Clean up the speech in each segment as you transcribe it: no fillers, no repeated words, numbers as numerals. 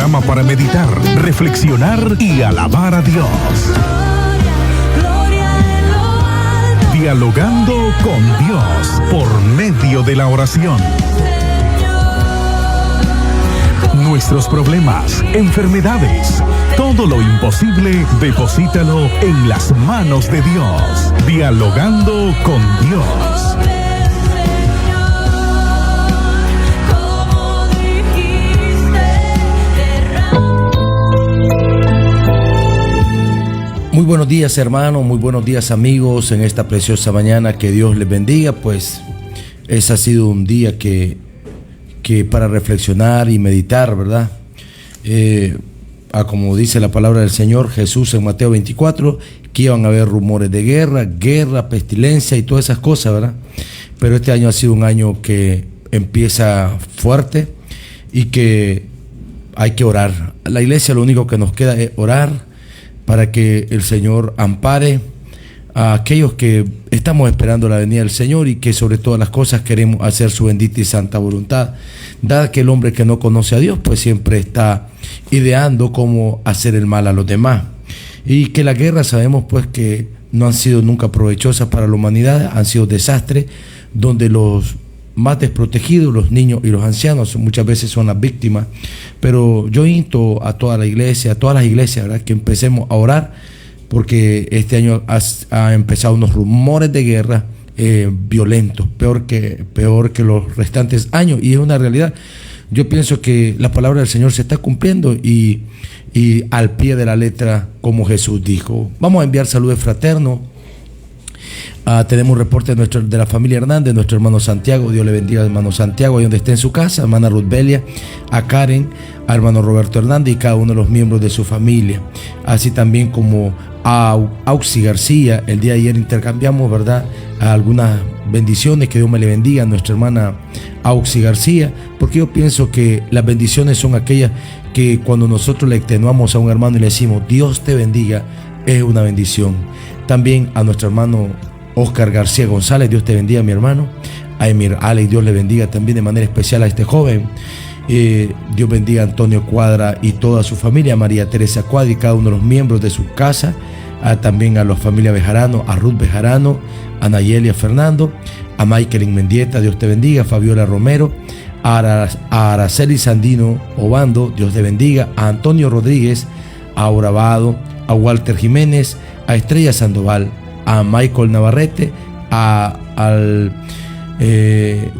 programa para meditar, reflexionar y alabar a Dios. Dialogando con Dios por medio de la oración. Nuestros problemas, enfermedades, todo lo imposible, deposítalo en las manos de Dios. Dialogando con Dios. Muy buenos días, hermanos, muy buenos días, amigos, en esta preciosa mañana. Que Dios les bendiga. Pues ese ha sido un día que para reflexionar y meditar, ¿verdad? Como dice la palabra del Señor Jesús en Mateo 24, que iban a haber rumores de guerra, pestilencia y todas esas cosas, ¿verdad? Pero este año ha sido un año que empieza fuerte y que hay que orar. A la iglesia lo único que nos queda es orar para que el Señor ampare a aquellos que estamos esperando la venida del Señor y que sobre todas las cosas queremos hacer su bendita y santa voluntad. Dado que el hombre que no conoce a Dios pues siempre está ideando cómo hacer el mal a los demás, y que las guerras sabemos pues que no han sido nunca provechosas para la humanidad, han sido desastres donde los más desprotegidos, los niños y los ancianos, muchas veces son las víctimas. Pero yo insto a toda la iglesia, a todas las iglesias, ¿verdad?, que empecemos a orar, porque este año ha empezado unos rumores de guerra violentos, peor que los restantes años, y es una realidad. Yo pienso que la palabra del Señor se está cumpliendo y al pie de la letra, como Jesús dijo. Vamos a enviar saludos fraternos. Tenemos un reporte de la familia Hernández, nuestro hermano Santiago. Dios le bendiga, hermano Santiago, ahí donde esté en su casa, hermana Ruth Belia, a Karen, a hermano Roberto Hernández y cada uno de los miembros de su familia, así también como a Auxi García. El día de ayer intercambiamos, ¿verdad?, algunas bendiciones. Que Dios me le bendiga a nuestra hermana Auxi García, porque yo pienso que las bendiciones son aquellas que cuando nosotros le extenuamos a un hermano y le decimos Dios te bendiga, es una bendición. También a nuestro hermano Oscar García González, Dios te bendiga, mi hermano. A Emir Alex, Dios le bendiga también de manera especial a este joven. Dios bendiga a Antonio Cuadra y toda su familia, a María Teresa Cuadra y cada uno de los miembros de su casa, también a la familia Bejarano, a Ruth Bejarano, a Nayelia Fernando, a Michael Mendieta, Dios te bendiga, a Fabiola Romero, a Araceli Sandino Obando, Dios te bendiga, a Antonio Rodríguez, a Orabado, a Walter Jiménez, a Estrella Sandoval, a Michael Navarrete, al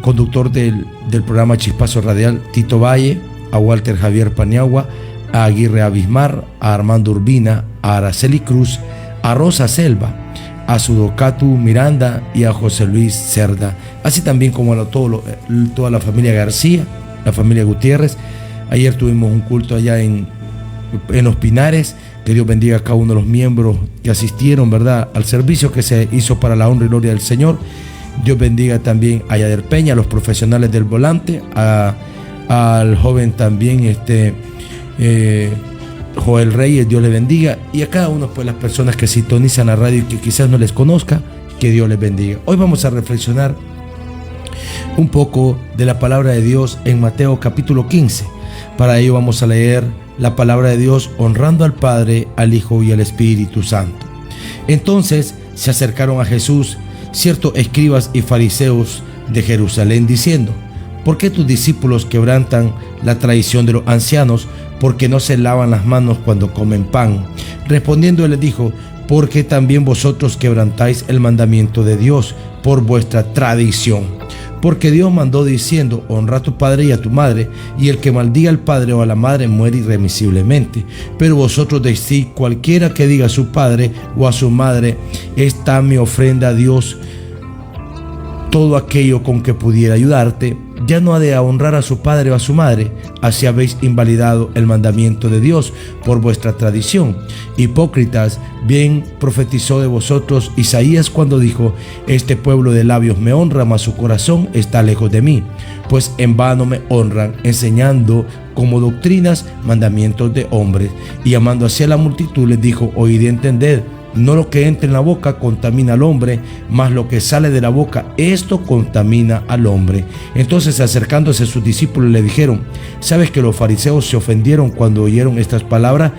conductor del programa Chispazo Radial, Tito Valle, a Walter Javier Paniagua, a Aguirre Abismar, a Armando Urbina, a Araceli Cruz, a Rosa Selva, a Sudocatu Miranda y a José Luis Cerda, así también como a toda la familia García, la familia Gutiérrez. Ayer tuvimos un culto allá en Los Pinares. Que Dios bendiga a cada uno de los miembros que asistieron, ¿verdad?, al servicio que se hizo para la honra y gloria del Señor. Dios bendiga también a Yader Peña, a los profesionales del volante, al joven también Joel Reyes, Dios le bendiga, y a cada uno pues las personas que sintonizan la radio y que quizás no les conozca, que Dios les bendiga. Hoy vamos a reflexionar un poco de la palabra de Dios en Mateo capítulo 15. Para ello vamos a leer la palabra de Dios honrando al Padre, al Hijo y al Espíritu Santo. Entonces se acercaron a Jesús ciertos escribas y fariseos de Jerusalén, diciendo: ¿por qué tus discípulos quebrantan la tradición de los ancianos, porque no se lavan las manos cuando comen pan? Respondiendo él les dijo: porque también vosotros quebrantáis el mandamiento de Dios por vuestra tradición. Porque Dios mandó diciendo: honra a tu padre y a tu madre, y el que maldiga al padre o a la madre muere irremisiblemente. Pero vosotros decís: cualquiera que diga a su padre o a su madre, esta mi ofrenda a Dios, todo aquello con que pudiera ayudarte, ya no ha de honrar a su padre o a su madre. Así habéis invalidado el mandamiento de Dios por vuestra tradición. Hipócritas, bien profetizó de vosotros Isaías cuando dijo: este pueblo de labios me honra, mas su corazón está lejos de mí, pues en vano me honran, enseñando como doctrinas mandamientos de hombres. Y llamando hacia la multitud les dijo: oíd y entended. no lo que entra en la boca contamina al hombre, mas lo que sale de la boca, esto contamina al hombre. Entonces, acercándose a sus discípulos, le dijeron: ¿sabes que los fariseos se ofendieron cuando oyeron estas palabras?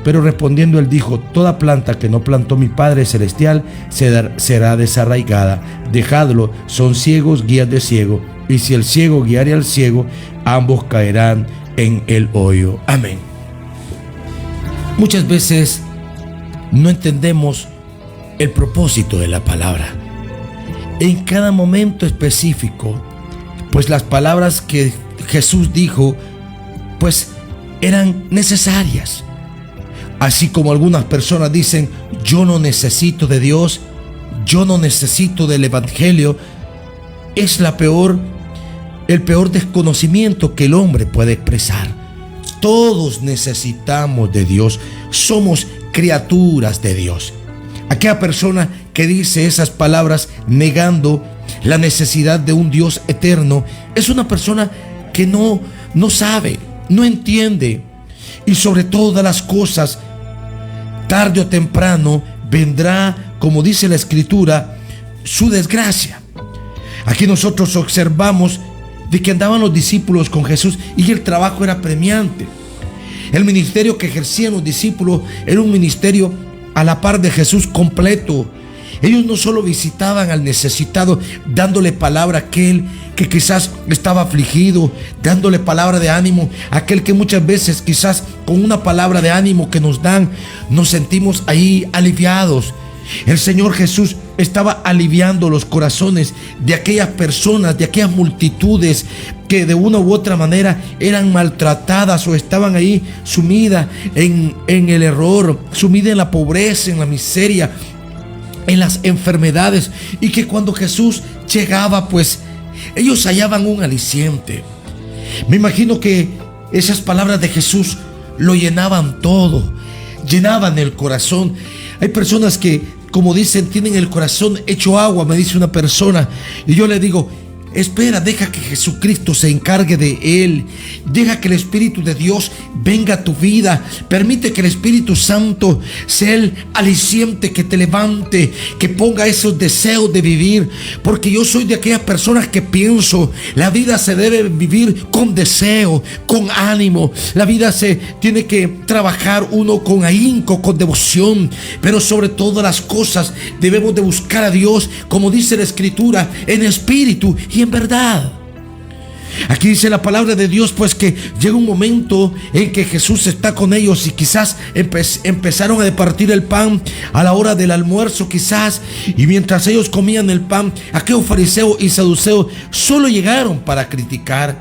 Pero respondiendo él dijo: toda planta que no plantó mi Padre Celestial será desarraigada. Dejadlo, son ciegos, guías de ciego. Y si el ciego guiare al ciego, ambos caerán en el hoyo. Amén. Muchas veces no entendemos el propósito de la palabra. En cada momento específico, pues las palabras que Jesús dijo, pues eran necesarias. Así como algunas personas dicen: yo no necesito de Dios, yo no necesito del Evangelio. Es el peor desconocimiento que el hombre puede expresar. Todos necesitamos de Dios, somos criaturas de Dios. Aquella persona que dice esas palabras negando la necesidad de un Dios eterno es una persona que no sabe, no entiende, y sobre todas las cosas, tarde o temprano vendrá, como dice la Escritura, su desgracia. Aquí nosotros observamos de que andaban los discípulos con Jesús y el trabajo era premiante. El ministerio que ejercían los discípulos era un ministerio a la par de Jesús completo. Ellos no solo visitaban al necesitado dándole palabra a aquel que quizás estaba afligido, dándole palabra de ánimo a aquel que muchas veces quizás con una palabra de ánimo que nos dan nos sentimos ahí aliviados. El Señor Jesús estaba aliviando los corazones de aquellas personas, de aquellas multitudes que de una u otra manera eran maltratadas o estaban ahí sumidas en el error, sumidas en la pobreza, en la miseria, en las enfermedades, y que cuando Jesús llegaba, pues ellos hallaban un aliciente. Me imagino que esas palabras de Jesús lo llenaban todo, llenaban el corazón. Hay personas que, como dicen, tienen el corazón hecho agua, me dice una persona, y yo le digo: espera, deja que Jesucristo se encargue de él. Deja que el Espíritu de Dios venga a tu vida. Permite que el Espíritu Santo sea el aliciente que te levante, que ponga esos deseos de vivir. Porque yo soy de aquellas personas que pienso, la vida se debe vivir con deseo, con ánimo. La vida se tiene que trabajar uno con ahínco, con devoción. Pero sobre todas las cosas debemos de buscar a Dios, como dice la Escritura, en espíritu y en verdad. Aquí dice la palabra de Dios, pues, que llega un momento en que Jesús está con ellos y quizás empezaron a departir el pan a la hora del almuerzo, quizás, y mientras ellos comían el pan, aquellos fariseos y saduceos solo llegaron para criticar.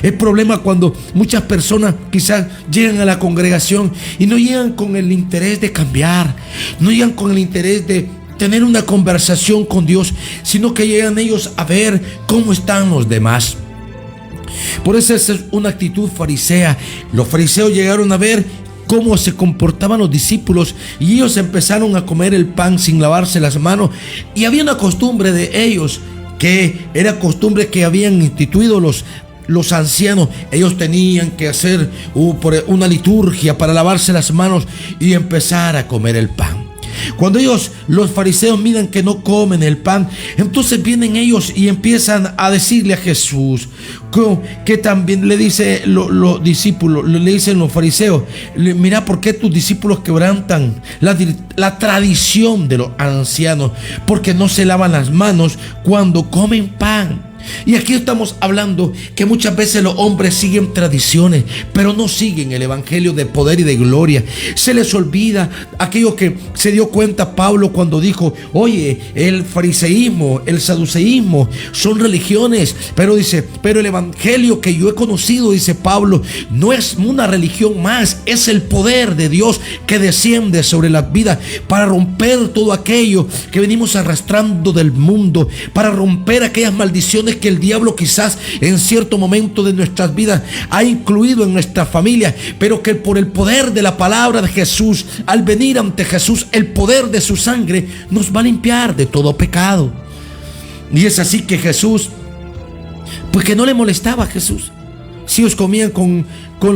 El problema cuando muchas personas quizás llegan a la congregación y no llegan con el interés de cambiar, no llegan con el interés de tener una conversación con Dios, sino que llegan ellos a ver cómo están los demás. Por eso esa es una actitud farisea. Los fariseos llegaron a ver cómo se comportaban los discípulos y ellos empezaron a comer el pan sin lavarse las manos. Y había una costumbre de ellos, que era costumbre que habían instituido los ancianos. Ellos tenían que hacer una liturgia para lavarse las manos y empezar a comer el pan. Cuando los fariseos miran que no comen el pan, entonces vienen ellos y empiezan a decirle a Jesús, que también le dice los discípulos, le dicen los fariseos: mira, ¿por qué tus discípulos quebrantan la tradición de los ancianos? Porque no se lavan las manos cuando comen pan. Y aquí estamos hablando que muchas veces los hombres siguen tradiciones, pero no siguen el evangelio de poder y de gloria. Se les olvida aquello que se dio cuenta Pablo cuando dijo: oye, el fariseísmo, el saduceísmo son religiones, pero dice, pero el evangelio que yo he conocido, dice Pablo, no es una religión más, es el poder de Dios que desciende sobre las vidas para romper todo aquello que venimos arrastrando del mundo, para romper aquellas maldiciones que el diablo quizás en cierto momento de nuestras vidas ha incluido en nuestra familia, pero que por el poder de la palabra de Jesús, al venir ante Jesús, el poder de su sangre nos va a limpiar de todo pecado. Y es así que Jesús, pues que no le molestaba a Jesús. Si ellos comían con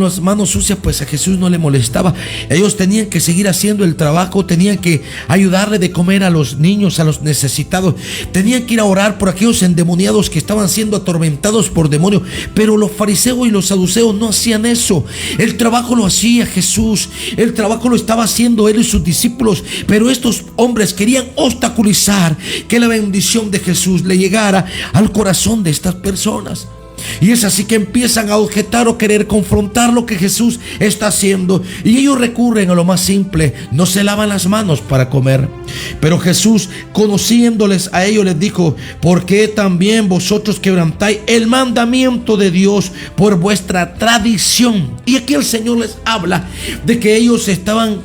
las manos sucias, pues a Jesús no le molestaba. Ellos tenían que seguir haciendo el trabajo, tenían que ayudarle de comer a los niños, a los necesitados, tenían que ir a orar por aquellos endemoniados que estaban siendo atormentados por demonios. Pero los fariseos y los saduceos no hacían eso. El trabajo lo hacía Jesús, el trabajo lo estaba haciendo él y sus discípulos, pero estos hombres querían obstaculizar que la bendición de Jesús le llegara al corazón de estas personas. Y es así que empiezan a objetar o querer confrontar lo que Jesús está haciendo. Y ellos recurren a lo más simple: no se lavan las manos para comer. Pero Jesús, conociéndoles a ellos, les dijo: ¿por qué también vosotros quebrantáis el mandamiento de Dios por vuestra tradición? Y aquí el Señor les habla de que ellos estaban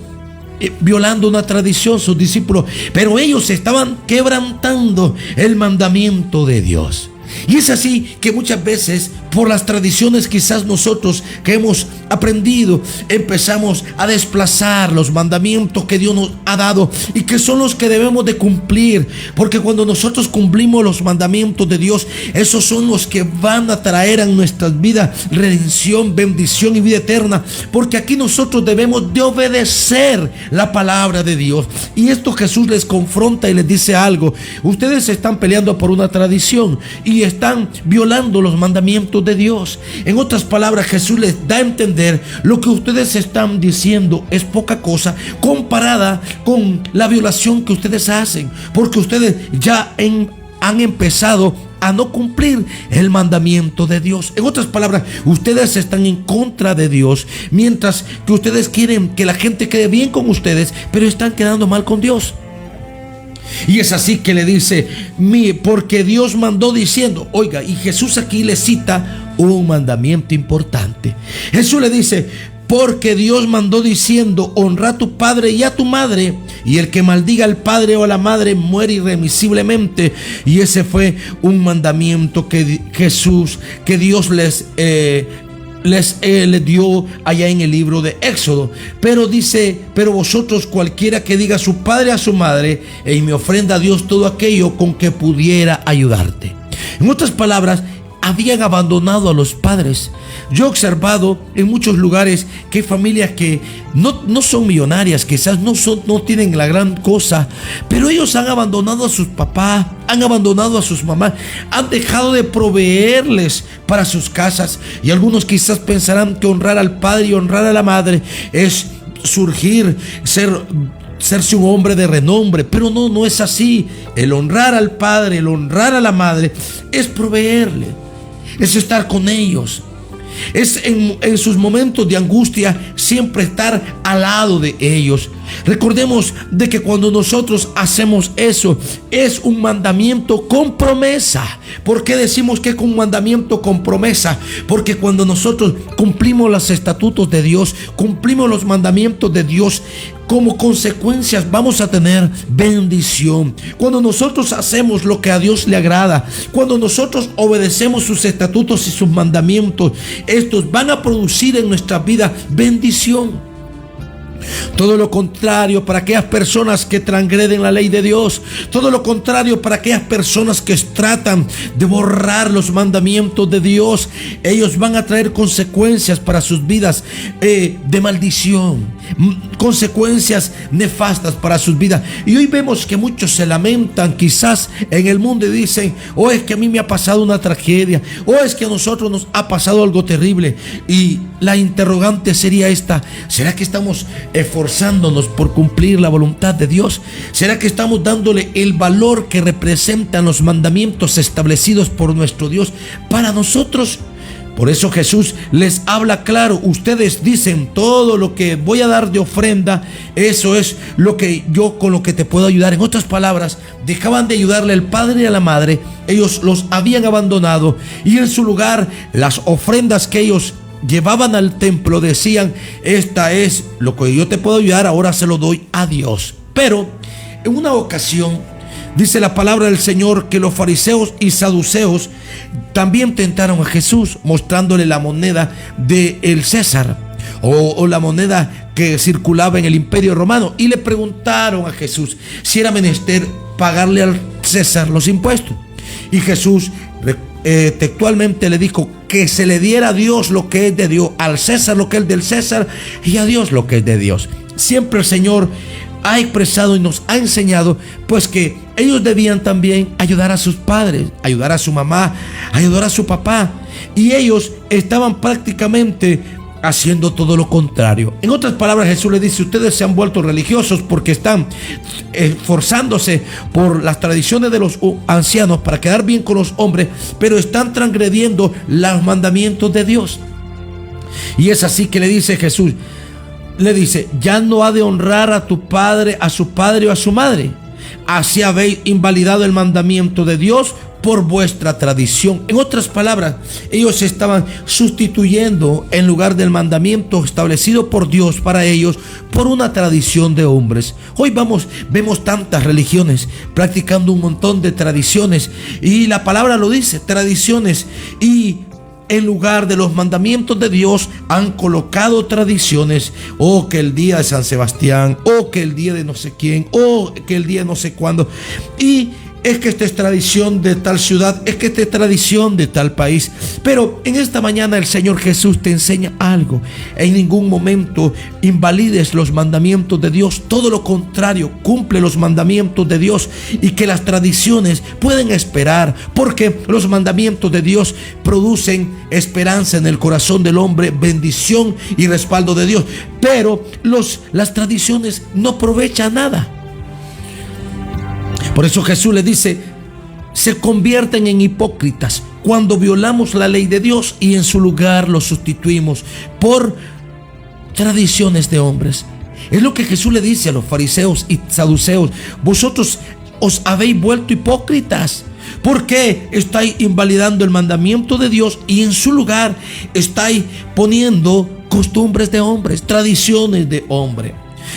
violando una tradición, sus discípulos, pero ellos estaban quebrantando el mandamiento de Dios. Y es así que muchas veces, por las tradiciones quizás nosotros que hemos aprendido, empezamos a desplazar los mandamientos que Dios nos ha dado y que son los que debemos de cumplir. Porque cuando nosotros cumplimos los mandamientos de Dios, esos son los que van a traer a nuestras vidas redención, bendición y vida eterna. Porque aquí nosotros debemos de obedecer la palabra de Dios. Y esto Jesús les confronta y les dice algo: ustedes están peleando por una tradición y están violando los mandamientos de Dios. En otras palabras, Jesús les da a entender: lo que ustedes están diciendo es poca cosa comparada con la violación que ustedes hacen, porque ustedes ya han empezado a no cumplir el mandamiento de Dios. En otras palabras, ustedes están en contra de Dios, mientras que ustedes quieren que la gente quede bien con ustedes, pero están quedando mal con Dios. Y es así que le dice: porque Dios mandó diciendo. Oiga, y Jesús aquí le cita un mandamiento importante. Jesús le dice: porque Dios mandó diciendo: honra a tu padre y a tu madre, y el que maldiga al padre o a la madre muere irremisiblemente. Y ese fue un mandamiento que Dios les dio allá en el libro de Éxodo. Pero dice: pero vosotros, cualquiera que diga a su padre a su madre, y me ofrenda a Dios todo aquello con que pudiera ayudarte. En otras palabras, habían abandonado a los padres. Yo he observado en muchos lugares que hay familias que no son millonarias, quizás no tienen la gran cosa, pero ellos han abandonado a sus papás, han abandonado a sus mamás, han dejado de proveerles para sus casas. Y algunos quizás pensarán que honrar al padre y honrar a la madre es serse un hombre de renombre, pero no es así. El honrar al padre, el honrar a la madre es proveerle, es estar con ellos, es en sus momentos de angustia siempre estar al lado de ellos. Recordemos de que cuando nosotros hacemos eso, es un mandamiento con promesa. ¿Por qué decimos que es un mandamiento con promesa? Porque cuando nosotros cumplimos los estatutos de Dios, cumplimos los mandamientos de Dios, como consecuencias vamos a tener bendición. Cuando nosotros hacemos lo que a Dios le agrada, cuando nosotros obedecemos sus estatutos y sus mandamientos, estos van a producir en nuestra vida bendición. Todo lo contrario para aquellas personas que transgreden la ley de Dios. Todo lo contrario para aquellas personas que tratan de borrar los mandamientos de Dios. Ellos van a traer consecuencias para sus vidas de maldición, consecuencias nefastas para sus vidas. Y hoy vemos que muchos se lamentan quizás en el mundo y dicen: oh, es que a mí me ha pasado una tragedia, o es que a nosotros nos ha pasado algo terrible. Y la interrogante sería esta: ¿será que estamos esforzándonos por cumplir la voluntad de Dios? ¿Será que estamos dándole el valor que representan los mandamientos establecidos por nuestro Dios para nosotros? Por eso Jesús les habla claro: ustedes dicen, todo lo que voy a dar de ofrenda, eso es lo que yo, con lo que te puedo ayudar. En otras palabras, dejaban de ayudarle al padre y a la madre. Ellos los habían abandonado, y en su lugar las ofrendas que ellos llevaban al templo decían: esta es lo que yo te puedo ayudar, ahora se lo doy a Dios. Pero en una ocasión dice la palabra del Señor que los fariseos y saduceos también tentaron a Jesús, mostrándole la moneda del César, o la moneda que circulaba en el Imperio Romano, y le preguntaron a Jesús si era menester pagarle al César los impuestos. Y Jesús textualmente le dijo que se le diera a Dios lo que es de Dios, al César lo que es del César y a Dios lo que es de Dios. Siempre el Señor ha expresado y nos ha enseñado pues que ellos debían también ayudar a sus padres, ayudar a su mamá, ayudar a su papá, y ellos estaban prácticamente haciendo todo lo contrario. En otras palabras, Jesús les dice: ustedes se han vuelto religiosos porque están esforzándose por las tradiciones de los ancianos para quedar bien con los hombres, pero están transgrediendo los mandamientos de Dios. Y es así que le dice Jesús, le dice: ya no ha de honrar a tu padre, a su padre o a su madre. Así habéis invalidado el mandamiento de Dios por vuestra tradición. En otras palabras, ellos estaban sustituyendo, en lugar del mandamiento establecido por Dios para ellos, por una tradición de hombres. Hoy vemos tantas religiones practicando un montón de tradiciones, y la palabra lo dice, tradiciones, y en lugar de los mandamientos de Dios han colocado tradiciones, o que el día de San Sebastián, o que el día de no sé quién, o que el día de no sé cuándo, y es que esta es tradición de tal ciudad, es que esta es tradición de tal país. Pero en esta mañana el Señor Jesús te enseña algo: en ningún momento invalides los mandamientos de Dios, todo lo contrario, cumple los mandamientos de Dios, y que las tradiciones pueden esperar, porque los mandamientos de Dios producen esperanza en el corazón del hombre, bendición y respaldo de Dios. Pero las tradiciones no aprovechan nada. Por eso Jesús le dice: se convierten en hipócritas cuando violamos la ley de Dios y en su lugar lo sustituimos por tradiciones de hombres. Es lo que Jesús le dice a los fariseos y saduceos: vosotros os habéis vuelto hipócritas. ¿Por qué estáis invalidando el mandamiento de Dios y en su lugar estáis poniendo costumbres de hombres, tradiciones de hombre?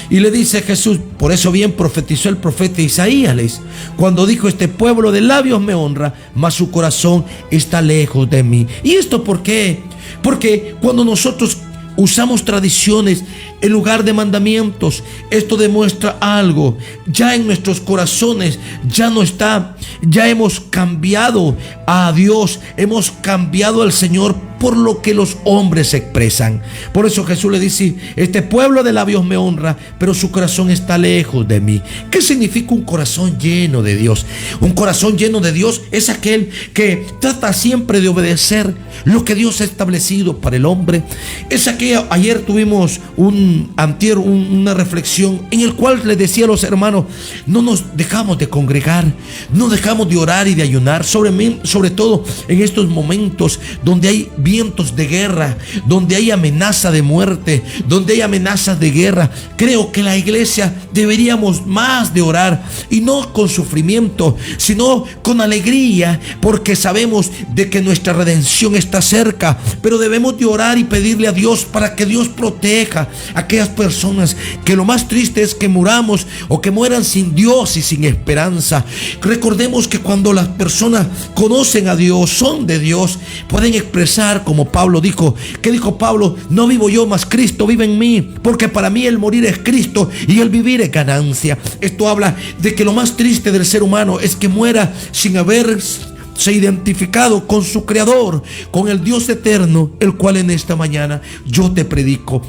Y le dice Jesús: por eso bien profetizó el profeta Isaías cuando dijo: este pueblo de labios me honra, mas su corazón está lejos de mí. ¿Y esto por qué? Porque cuando nosotros usamos tradiciones en lugar de mandamientos, esto demuestra algo: ya en nuestros corazones ya no está, ya hemos cambiado a Dios, hemos cambiado al Señor por lo que los hombres expresan. Por eso Jesús le dice: este pueblo de labios me honra, pero su corazón está lejos de mí. ¿Qué significa un corazón lleno de Dios? Un corazón lleno de Dios es aquel que trata siempre de obedecer lo que Dios ha establecido para el hombre. Es aquel, ayer tuvimos una reflexión en el cual les decía a los hermanos: no nos dejamos de congregar, no dejamos de orar y de ayunar, sobre todo en estos momentos donde hay vientos de guerra, donde hay amenaza de muerte, donde hay amenazas de guerra. Creo que la iglesia deberíamos más de orar, y no con sufrimiento, sino con alegría, porque sabemos de que nuestra redención está cerca. Pero debemos de orar y pedirle a Dios para que Dios proteja a aquellas personas que lo más triste es que muramos o que mueran sin Dios y sin esperanza. Recordemos que cuando las personas conocen a Dios, son de Dios, pueden expresar como Pablo dijo. ¿Qué dijo Pablo? No vivo yo, mas Cristo vive en mí, porque para mí el morir es Cristo y el vivir es ganancia. Esto habla de que lo más triste del ser humano es que muera sin haberse identificado con su Creador, con el Dios eterno, el cual en esta mañana yo te predico.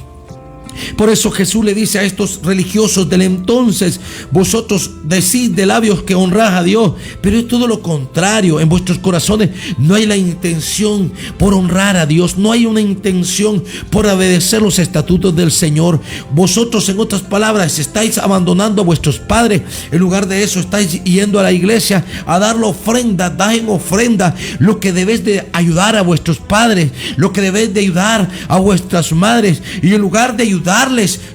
Por eso Jesús le dice a estos religiosos del entonces: vosotros decís de labios que honrás a Dios, pero es todo lo contrario. En vuestros corazones no hay la intención por honrar a Dios, no hay una intención por obedecer los estatutos del Señor. Vosotros, en otras palabras, estáis abandonando a vuestros padres. En lugar de eso estáis yendo a la iglesia a dar la ofrenda. Da en ofrenda lo que debéis de ayudar a vuestros padres, lo que debéis de ayudar a vuestras madres, y en lugar de ayudarles,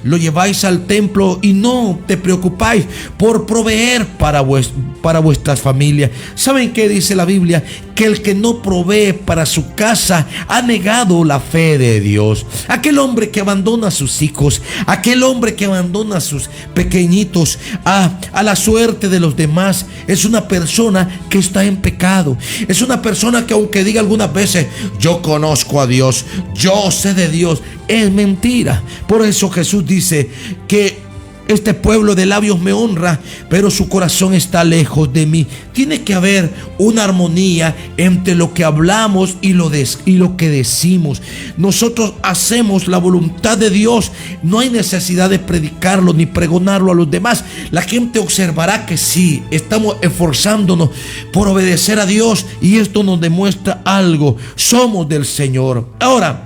lo lleváis al templo y no te preocupáis por proveer para vuestras familias. ¿Saben qué dice la Biblia? Que el que no provee para su casa ha negado la fe de Dios. Aquel hombre que abandona a sus hijos, aquel hombre que abandona a sus pequeñitos a la suerte de los demás, es una persona que está en pecado. Es una persona que, aunque diga algunas veces: yo conozco a Dios, yo sé de Dios, es mentira. Por eso Jesús dice que Este pueblo de labios me honra, pero su corazón está lejos de mí. Tiene que haber una armonía entre lo que hablamos y lo que decimos. Nosotros hacemos la voluntad de Dios. No hay necesidad de predicarlo ni pregonarlo a los demás. La gente observará que sí, estamos esforzándonos por obedecer a Dios, y esto nos demuestra algo: somos del Señor. Ahora,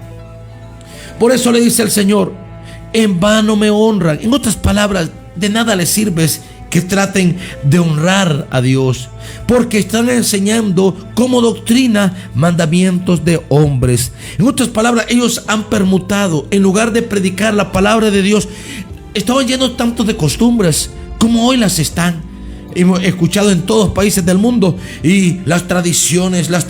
por eso le dice el Señor: en vano me honran. En otras palabras, de nada les sirve que traten de honrar a Dios, porque están enseñando como doctrina mandamientos de hombres. En otras palabras, ellos han permutado, en lugar de predicar la palabra de Dios, estaban llenos tanto de costumbres como hoy las están. Hemos escuchado en todos los países del mundo, y las tradiciones las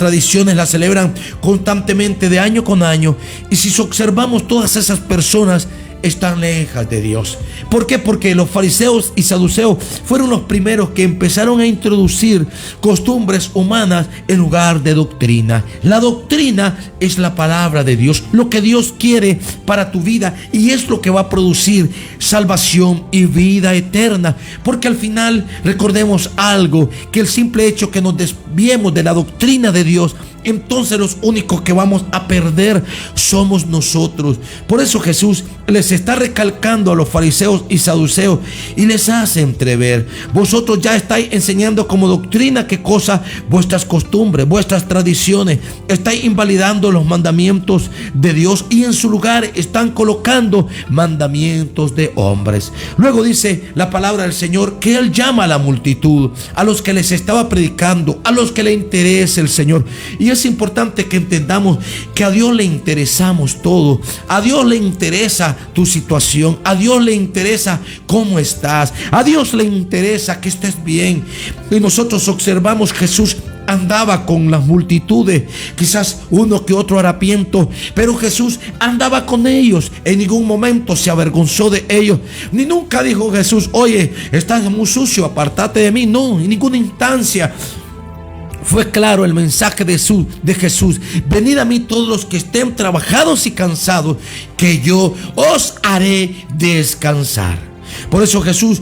celebran constantemente de año con año. Y si observamos, todas esas personas están lejas de Dios. ¿Por qué? Porque los fariseos y saduceos fueron los primeros que empezaron a introducir costumbres humanas en lugar de doctrina. La doctrina es la palabra de Dios, lo que Dios quiere para tu vida, y es lo que va a producir salvación y vida eterna. Porque al final, recordemos algo, que el simple hecho que nos desviemos de la doctrina de Dios, entonces los únicos que vamos a perder somos nosotros. Por eso Jesús les está recalcando a los fariseos y saduceos, y les hace entrever: vosotros ya estáis enseñando como doctrina, ¿qué cosa? Vuestras costumbres, vuestras tradiciones. Estáis invalidando los mandamientos de Dios, y en su lugar están colocando mandamientos de hombres. Luego dice la palabra del Señor que Él llama a la multitud, a los que les estaba predicando, a los que le interesa el Señor. Y es importante que entendamos que a Dios le interesamos todo. A Dios le interesa tu situación. A Dios le interesa cómo estás. A Dios le interesa que estés bien. Y nosotros observamos, Jesús andaba con las multitudes, quizás uno que otro harapiento, pero Jesús andaba con ellos. En ningún momento se avergonzó de ellos, ni nunca dijo Jesús: oye, estás muy sucio, apártate de mí. No, en ninguna instancia. Fue claro el mensaje de Jesús: venid a mí todos los que estén trabajados y cansados, que yo os haré descansar. Por eso Jesús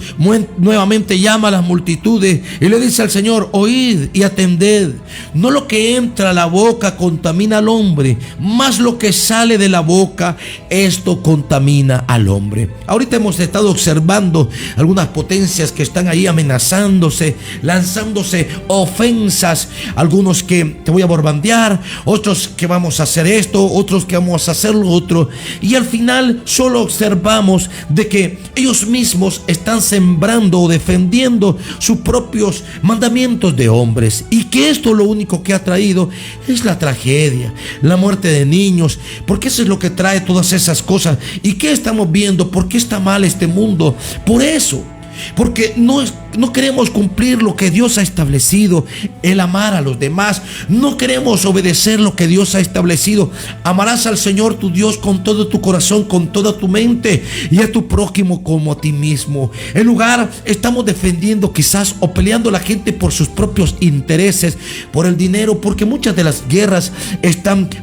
nuevamente llama a las multitudes y le dice al Señor: oíd y atended. No lo que entra a la boca contamina al hombre, mas lo que sale de la boca, esto contamina al hombre. Ahorita hemos estado observando algunas potencias que están ahí amenazándose, lanzándose ofensas. Algunos que te voy a borbandear, otros que vamos a hacer esto, otros que vamos a hacer lo otro. Y al final solo observamos de que ellos mismos están sembrando o defendiendo sus propios mandamientos de hombres, y que esto lo único que ha traído es la tragedia, la muerte de niños, porque eso es lo que trae todas esas cosas. ¿Y qué estamos viendo? ¿Por qué está mal este mundo? Por eso, porque no queremos cumplir lo que Dios ha establecido, el amar a los demás. No queremos obedecer lo que Dios ha establecido. Amarás al Señor tu Dios con todo tu corazón, con toda tu mente, y a tu prójimo como a ti mismo. En lugar, estamos defendiendo quizás o peleando a la gente por sus propios intereses, por el dinero, porque muchas de las guerras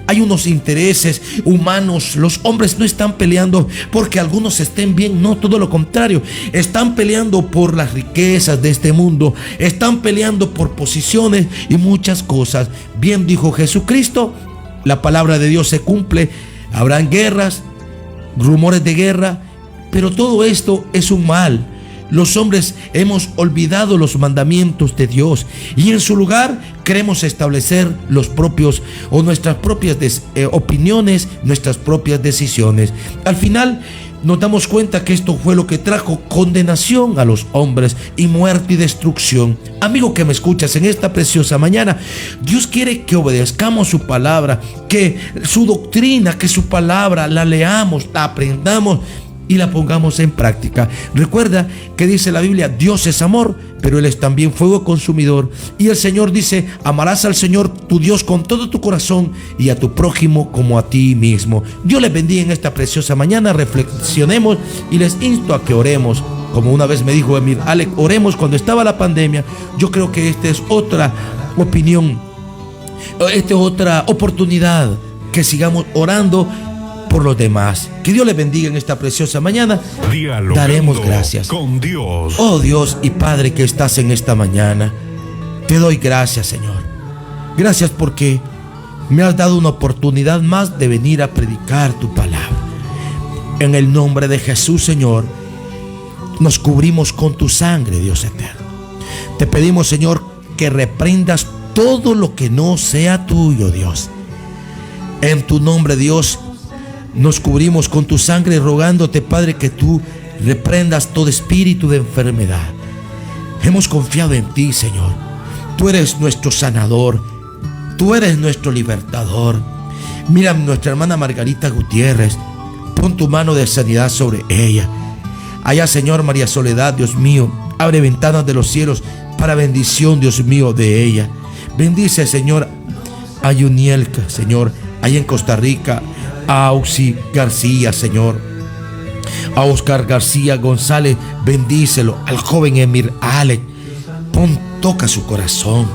hay unos intereses humanos. Los hombres no están peleando porque algunos estén bien, no, todo lo contrario. Están peleando por las riquezas de este mundo, están peleando por posiciones y muchas cosas. Bien dijo Jesucristo, la palabra de Dios se cumple: habrán guerras, rumores de guerra, pero todo esto es un mal. Los hombres hemos olvidado los mandamientos de Dios, y en su lugar queremos establecer los propios o nuestras propias opiniones, nuestras propias decisiones. Al final nos damos cuenta que esto fue lo que trajo condenación a los hombres y muerte y destrucción. Amigo que me escuchas en esta preciosa mañana, Dios quiere que obedezcamos su palabra, que su doctrina, que su palabra la leamos, la aprendamos y la pongamos en práctica. Recuerda que dice la Biblia: Dios es amor, pero Él es también fuego consumidor. Y el Señor dice: amarás al Señor tu Dios con todo tu corazón y a tu prójimo como a ti mismo. Dios les bendiga en esta preciosa mañana. Reflexionemos y les insto a que oremos. Como una vez me dijo Emir Alec, oremos cuando estaba la pandemia. Yo creo que esta es otra opinión, esta es otra oportunidad, que sigamos orando por los demás. Que Dios les bendiga en esta preciosa mañana. Dialogando daremos gracias con Dios. Oh Dios y Padre que estás en esta mañana, te doy gracias, Señor. Gracias porque me has dado una oportunidad más de venir a predicar tu palabra. En el nombre de Jesús, Señor, nos cubrimos con tu sangre, Dios eterno. Te pedimos, Señor, que reprendas todo lo que no sea tuyo, Dios. En tu nombre, Dios, nos cubrimos con tu sangre, rogándote, Padre, que tú reprendas todo espíritu de enfermedad. Hemos confiado en ti, Señor. Tú eres nuestro sanador. Tú eres nuestro libertador. Mira a nuestra hermana Margarita Gutiérrez. Pon tu mano de sanidad sobre ella. Allá, Señor, María Soledad, Dios mío, abre ventanas de los cielos para bendición, Dios mío, de ella. Bendice, Señor, a Yunielka, Señor, allá en Costa Rica, a Auxi García, Señor, a Oscar García González, bendícelo, al joven Emir Alec, toca su corazón,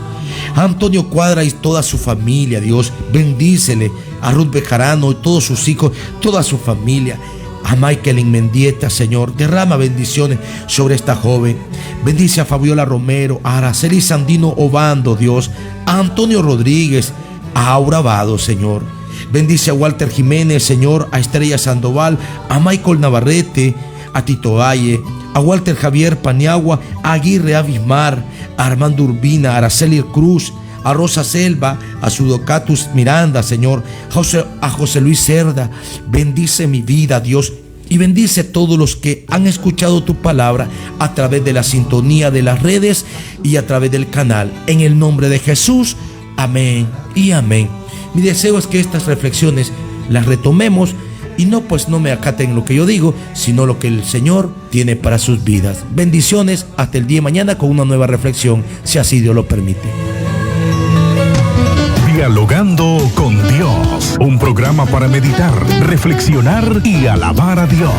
a Antonio Cuadra y toda su familia, Dios, bendícele, a Ruth Bejarano y todos sus hijos, toda su familia, a Michael Mendieta, Señor, derrama bendiciones sobre esta joven. Bendice a Fabiola Romero, a Araceli Sandino Obando, Dios, a Antonio Rodríguez, a Aura Vado, Señor. Bendice a Walter Jiménez, Señor, a Estrella Sandoval, a Michael Navarrete, a Tito Valle, a Walter Javier Paniagua, a Aguirre Abismar, a Armando Urbina, a Araceli Cruz, a Rosa Selva, a Sudocatus Miranda, Señor, a José Luis Cerda. Bendice mi vida, Dios, y bendice a todos los que han escuchado tu palabra a través de la sintonía de las redes y a través del canal. En el nombre de Jesús, amén y amén. Mi deseo es que estas reflexiones las retomemos y no me acaten lo que yo digo, sino lo que el Señor tiene para sus vidas. Bendiciones, hasta el día de mañana con una nueva reflexión, si así Dios lo permite. Dialogando con Dios, un programa para meditar, reflexionar y alabar a Dios.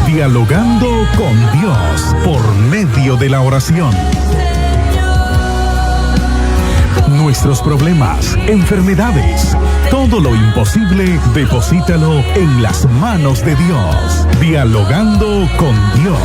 Dialogando con Dios por medio de la oración. Nuestros problemas, enfermedades, todo lo imposible, deposítalo en las manos de Dios. Dialogando con Dios.